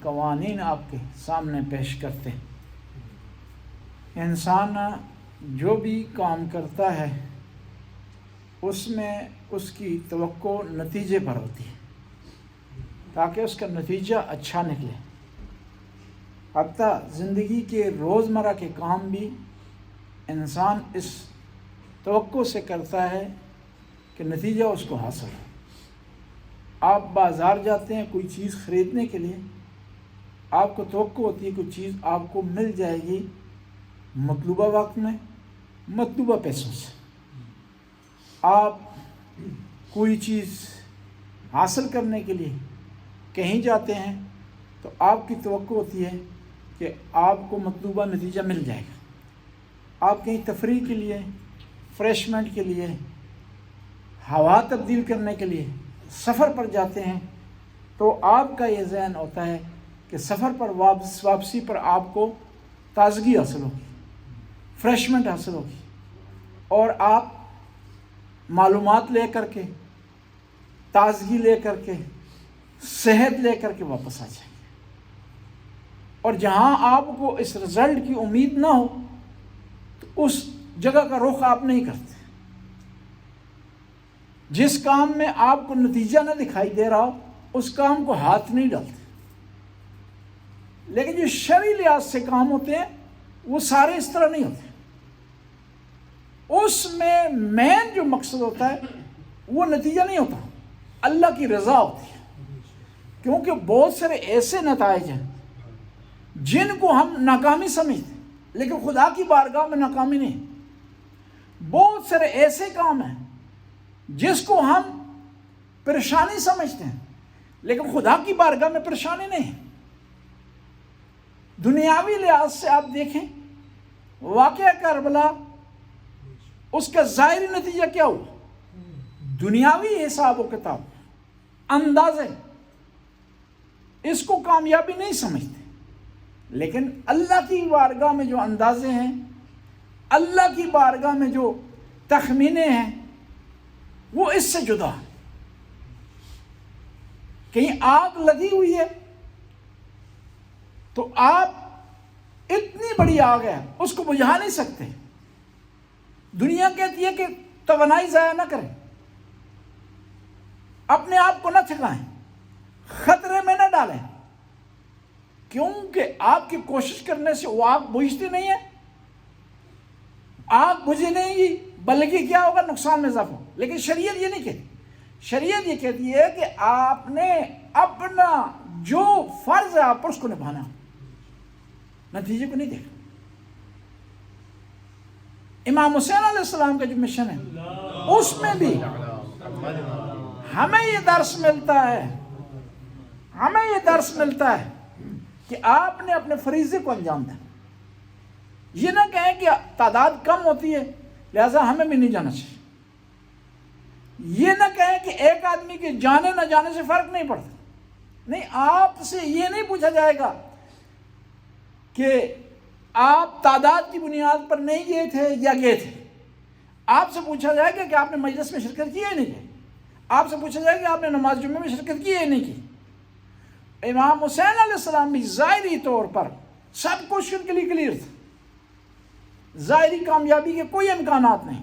قوانین آپ کے سامنے پیش کرتے ہیں۔ انسان جو بھی کام کرتا ہے اس میں اس کی توقع نتیجے پر ہوتی ہے تاکہ اس کا نتیجہ اچھا نکلے۔ حتیٰ زندگی کے روزمرہ کے کام بھی انسان اس توقع سے کرتا ہے کہ نتیجہ اس کو حاصل ہو۔ آپ بازار جاتے ہیں کوئی چیز خریدنے کے لیے، آپ کو توقع ہوتی ہے کوئی چیز آپ کو مل جائے گی مطلوبہ وقت میں، مطلوبہ پیسوں سے۔ آپ کوئی چیز حاصل کرنے کے لیے کہیں جاتے ہیں تو آپ کی توقع ہوتی ہے کہ آپ کو مطلوبہ نتیجہ مل جائے گا۔ آپ کہیں تفریح کے لیے، فریشمنٹ کے لیے، ہوا تبدیل کرنے کے لیے سفر پر جاتے ہیں تو آپ کا یہ ذہن ہوتا ہے کہ سفر پر واپسی پر آپ کو تازگی حاصل ہوگی، فریشمنٹ حاصل ہوگی، اور آپ معلومات لے کر کے، تازگی لے کر کے، صحت لے کر کے واپس آ جائیں گے۔ اور جہاں آپ کو اس رزلٹ کی امید نہ ہو تو اس جگہ کا رخ آپ نہیں کرتے۔ جس کام میں آپ کو نتیجہ نہ دکھائی دے رہا ہو اس کام کو ہاتھ نہیں ڈالتے۔ لیکن جو شرعی لحاظ سے کام ہوتے ہیں وہ سارے اس طرح نہیں ہوتے۔ اس میں مین جو مقصد ہوتا ہے وہ نتیجہ نہیں ہوتا، اللہ کی رضا ہوتی ہے۔ کیونکہ بہت سارے ایسے نتائج ہیں جن کو ہم ناکامی سمجھتے ہیں لیکن خدا کی بارگاہ میں ناکامی نہیں۔ بہت سارے ایسے کام ہیں جس کو ہم پریشانی سمجھتے ہیں لیکن خدا کی بارگاہ میں پریشانی نہیں ہے۔ دنیاوی لحاظ سے آپ دیکھیں واقعہ کربلا، اس کا ظاہری نتیجہ کیا ہوا؟ دنیاوی حساب و کتاب، اندازے، اس کو کامیابی نہیں سمجھتے۔ لیکن اللہ کی بارگاہ میں جو اندازے ہیں، اللہ کی بارگاہ میں جو تخمینے ہیں، وہ اس سے جدا ہے۔ کہیں آگ لگی ہوئی ہے تو آپ اتنی بڑی آگ ہے اس کو بجھا نہیں سکتے۔ دنیا کہتی ہے کہ توانائی ضائع نہ کریں، اپنے آپ کو نہ تھکائیں، خطرے میں نہ ڈالیں، کیونکہ آپ کی کوشش کرنے سے وہ آگ بجھتی نہیں ہے۔ آگ بجھی نہیں گی بلکہ کیا ہوگا؟ نقصان میں اضافہ۔ لیکن شریعت یہ نہیں کہتی۔ شریعت یہ کہتی ہے کہ آپ نے اپنا جو فرض ہے آپ پر اس کو نبھانا، نتیجے کو نہیں دیکھنا۔ امام حسین علیہ السلام کا جو مشن ہے اس میں بھی ہمیں یہ درس ملتا ہے کہ آپ نے اپنے فریضے کو انجام دیں۔ یہ نہ کہیں کہ تعداد کم ہوتی ہے لہذا ہمیں بھی نہیں جانا چاہیے۔ یہ نہ کہیں کہ ایک آدمی کے جانے نہ جانے سے فرق نہیں پڑتا۔ نہیں، آپ سے یہ نہیں پوچھا جائے گا کہ آپ تعداد کی بنیاد پر نہیں گئے تھے یا گئے تھے۔ آپ سے پوچھا جائے گا کہ آپ نے مجلس میں شرکت کی ہے نہیں کی۔ آپ سے پوچھا جائے گا کہ آپ نے نماز جمعہ میں شرکت کی ہے نہیں کی۔ امام حسین علیہ السلام بھی ظاہری طور پر سب کچھ ان کے لیے کلیئر تھا، ظاہری کامیابی کے کوئی امکانات نہیں،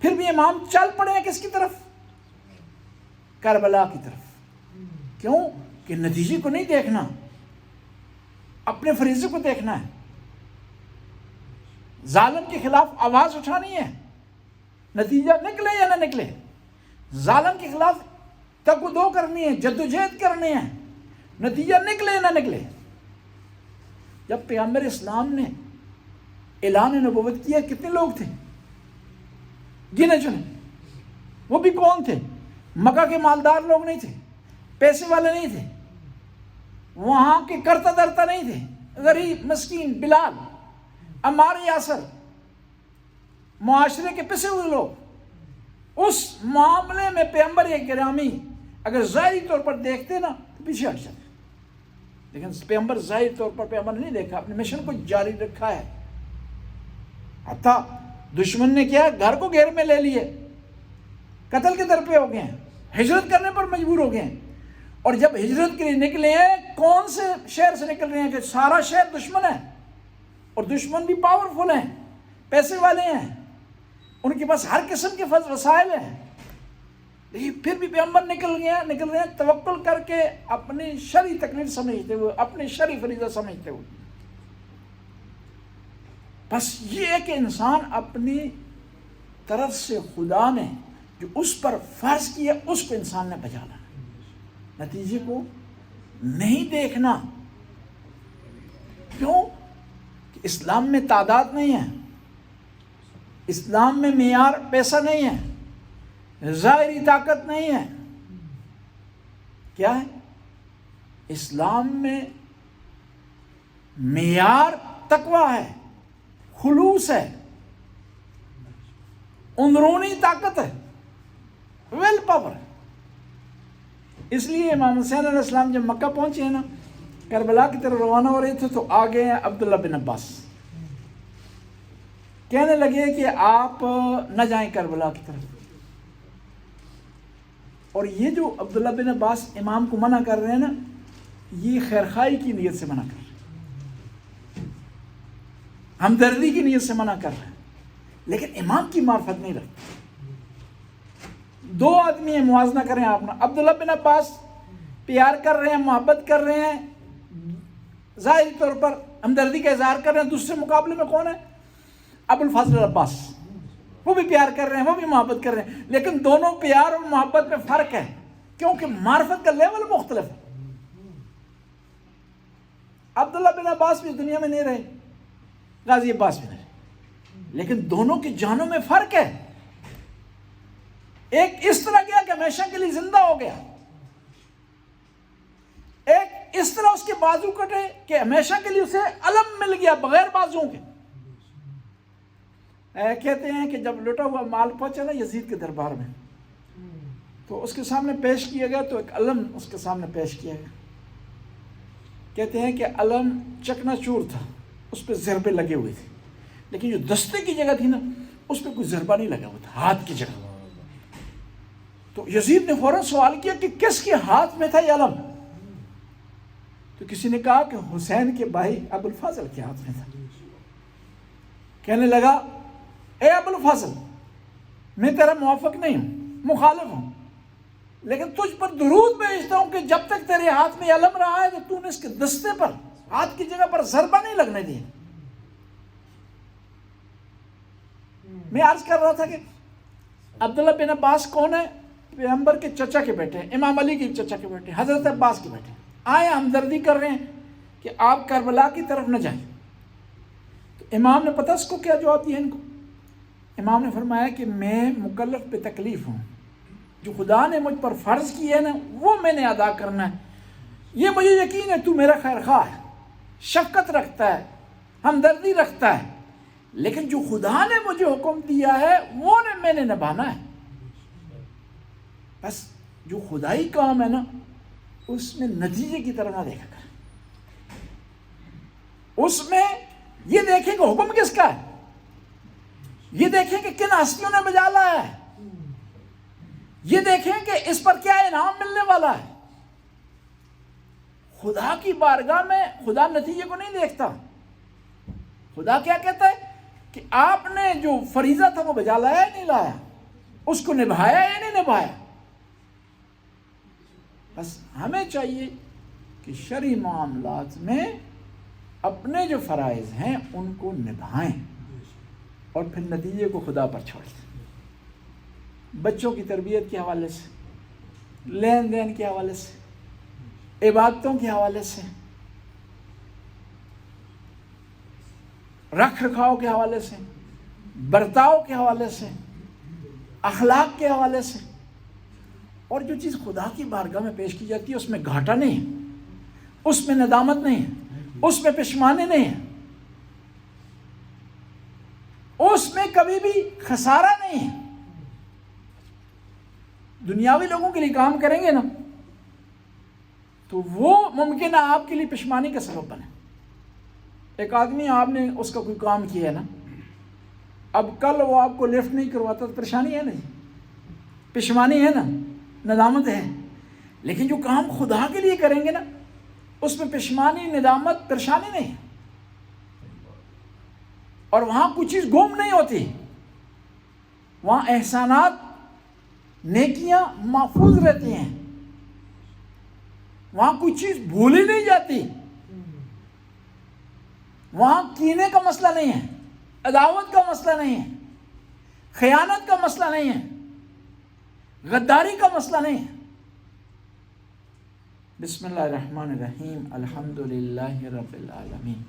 پھر بھی امام چل پڑے ہیں کس کی طرف؟ کربلا کی طرف۔ کیوں؟ کہ نتیجے کو نہیں دیکھنا، اپنے فریضے کو دیکھنا ہے، ظالم کے خلاف آواز اٹھانی ہے، نتیجہ نکلے یا نہ نکلے، ظالم کے خلاف تگ و دو کرنی ہے، جدوجہد کرنی ہے، نتیجہ نکلے یا نہ نکلے۔ جب پیغمبر اسلام نے اعلان نبوت کیا کتنے لوگ تھے؟ گنے چنے۔ وہ بھی کون تھے؟ مکہ کے مالدار لوگ نہیں تھے، پیسے والے نہیں تھے، وہاں کے کرتا درتا نہیں تھے، غریب مسکین، بلال، عمار، یاسر، معاشرے کے پسے ہوئے لوگ۔ اس معاملے میں پیغمبر گرامی اگر ظاہری طور پر دیکھتے نا تو پیچھے ہٹ جاتے، لیکن پیغمبر ظاہری طور پر پیغمبر نہیں دیکھا، اپنے مشن کو جاری رکھا ہے۔ حتیٰ دشمن نے کیا؟ گھر کو گھیر میں لے لیے، قتل کے در پہ ہو گئے ہیں، ہجرت کرنے پر مجبور ہو گئے ہیں۔ اور جب ہجرت کے لیے نکلے ہیں کون سے شہر سے نکل رہے ہیں کہ سارا شہر دشمن ہے، اور دشمن بھی پاورفل ہیں، پیسے والے ہیں، ان کے پاس ہر قسم کے وسائل ہیں، لیکن پھر بھی پیغمبر نکل رہے ہیں توکل کر کے، اپنی شرعی تکلیف سمجھتے ہوئے، اپنی شرعی فریضہ سمجھتے ہوئے۔ بس یہ ہے کہ انسان اپنی طرف سے خدا نے جو اس پر فرض کیا اس کو انسان نے بجا لانا، نتیجے کو نہیں دیکھنا۔ کیوں؟ کہ اسلام میں تعداد نہیں ہے، اسلام میں معیار پیسہ نہیں ہے، ظاہری طاقت نہیں ہے۔ کیا ہے؟ اسلام میں معیار تقویٰ ہے، خلوص ہے، اندرونی طاقت ہے، ویل پاور۔ اس لیے امام حسین علیہ السلام جب مکہ پہنچے ہیں نا، کربلا کی طرف روانہ ہو رہے تھے تو آگے ہیں عبداللہ بن عباس، کہنے لگے کہ آپ نہ جائیں کربلا کی طرف۔ اور یہ جو عبداللہ بن عباس امام کو منع کر رہے ہیں نا، یہ خیرخواہی کی نیت سے منع کر رہے ہیں، ہمدردی کی نیت سے منع کر رہے ہیں، لیکن امام کی معرفت نہیں رکھتے۔ دو آدمی ہیں، موازنہ کریں آپ نا، عبداللہ بن عباس پیار کر رہے ہیں، محبت کر رہے ہیں، ظاہری طور پر ہمدردی کا اظہار کر رہے ہیں، دوسرے مقابلے میں کون ہے؟ ابو الفضل عباس، وہ بھی پیار کر رہے ہیں، وہ بھی محبت کر رہے ہیں، لیکن دونوں پیار اور محبت میں فرق ہے، کیونکہ معرفت کا لیول مختلف ہے۔ عبداللہ بن عباس بھی دنیا میں نہیں رہے، غازی عباس بھی نہیں رہے، لیکن دونوں کی جانوں میں فرق ہے۔ ایک اس طرح گیا کہ ہمیشہ کے لیے زندہ ہو گیا، ایک اس طرح اس کے بازو کٹے کہ ہمیشہ کے لیے اسے علم مل گیا بغیر بازوؤں کے۔ کہتے ہیں کہ جب لٹا ہوا مال پہنچا نا یزید کے دربار میں، تو اس کے سامنے پیش کیا گیا، تو ایک علم اس کے سامنے پیش کیا گیا۔ کہتے ہیں کہ علم چکنا چور تھا، اس پہ ضربے لگے ہوئے تھے، لیکن جو دستے کی جگہ تھی نا اس پہ کوئی ضربہ نہیں لگا ہوا تھا، ہاتھ کی جگہ۔ تو یزید نے فوراً سوال کیا کہ کس کے ہاتھ میں تھا یہ علم؟ تو کسی نے کہا کہ حسین کے بھائی ابو الفضل کے ہاتھ میں تھا۔ کہنے لگا اے ابو الفضل، میں تیرا موافق نہیں ہوں، مخالف ہوں، لیکن تجھ پر درود بھیجتا ہوں کہ جب تک تیرے ہاتھ میں علم رہا ہے تو تو نے اس کے دستے پر، ہاتھ کی جگہ پر ضربہ نہیں لگنے دیا۔ میں عرض کر رہا تھا کہ عبداللہ بن عباس کون ہے؟ پیغمبر کے چچا کے بیٹے، امام علی کے چچا کے بیٹے، حضرت عباس کے بیٹے، آئے ہمدردی کر رہے ہیں کہ آپ کربلا کی طرف نہ جائیں۔ تو امام نے پتہ اس کو کیا جواب دیا ان کو؟ امام نے فرمایا کہ میں مکلف پہ تکلیف ہوں، جو خدا نے مجھ پر فرض کی ہے نا وہ میں نے ادا کرنا ہے۔ یہ مجھے یقین ہے تو میرا خیر خواہ ہے، شفقت رکھتا ہے، ہمدردی رکھتا ہے، لیکن جو خدا نے مجھے حکم دیا ہے وہ میں نے نبھانا ہے۔ بس جو خدائی کام ہے نا اس میں نتیجے کی طرف نہ دیکھا کر، اس میں یہ دیکھیں کہ حکم کس کا ہے، یہ دیکھیں کہ کن ہستیوں نے بجا لایا ہے، یہ دیکھیں کہ اس پر کیا انعام ملنے والا ہے۔ خدا کی بارگاہ میں خدا نتیجے کو نہیں دیکھتا، خدا کیا کہتا ہے کہ آپ نے جو فریضہ تھا وہ بجا لایا یا نہیں لایا، اس کو نبھایا یا نہیں نبھایا۔ بس ہمیں چاہیے کہ شرعی معاملات میں اپنے جو فرائض ہیں ان کو نبھائیں اور پھر نتیجے کو خدا پر چھوڑ دیں۔ بچوں کی تربیت کے حوالے سے، لین دین کے حوالے سے، عبادتوں کے حوالے سے، رکھ رکھاؤ کے حوالے سے، برتاؤ کے حوالے سے، اخلاق کے حوالے سے، اور جو چیز خدا کی بارگاہ میں پیش کی جاتی ہے اس میں گھاٹا نہیں ہے، اس میں ندامت نہیں ہے، اس میں پشیمانی نہیں ہے، اس میں کبھی بھی خسارہ نہیں ہے۔ دنیاوی لوگوں کے لیے کام کریں گے نا تو وہ ممکن ہے آپ کے لیے پشیمانی کا سبب بنے۔ ایک آدمی آپ نے اس کا کوئی کام کیا ہے نا، اب کل وہ آپ کو لفٹ نہیں کرواتا تو پریشانی ہے نا، پشیمانی ہے نا، ندامت ہے، لیکن جو کام خدا کے لیے کریں گے نا، اس میں پشمانی، ندامت، پریشانی نہیں ہے، اور وہاں کوئی چیز گم نہیں ہوتی، وہاں احسانات، نیکیاں محفوظ رہتی ہیں، وہاں کوئی چیز بھولی نہیں جاتی، وہاں کینے کا مسئلہ نہیں ہے، عداوت کا مسئلہ نہیں ہے، خیانت کا مسئلہ نہیں ہے، غداری کا مسئلہ نہیں ہے۔ بسم اللہ الرحمن الرحیم، الحمدللہ رب العالمین۔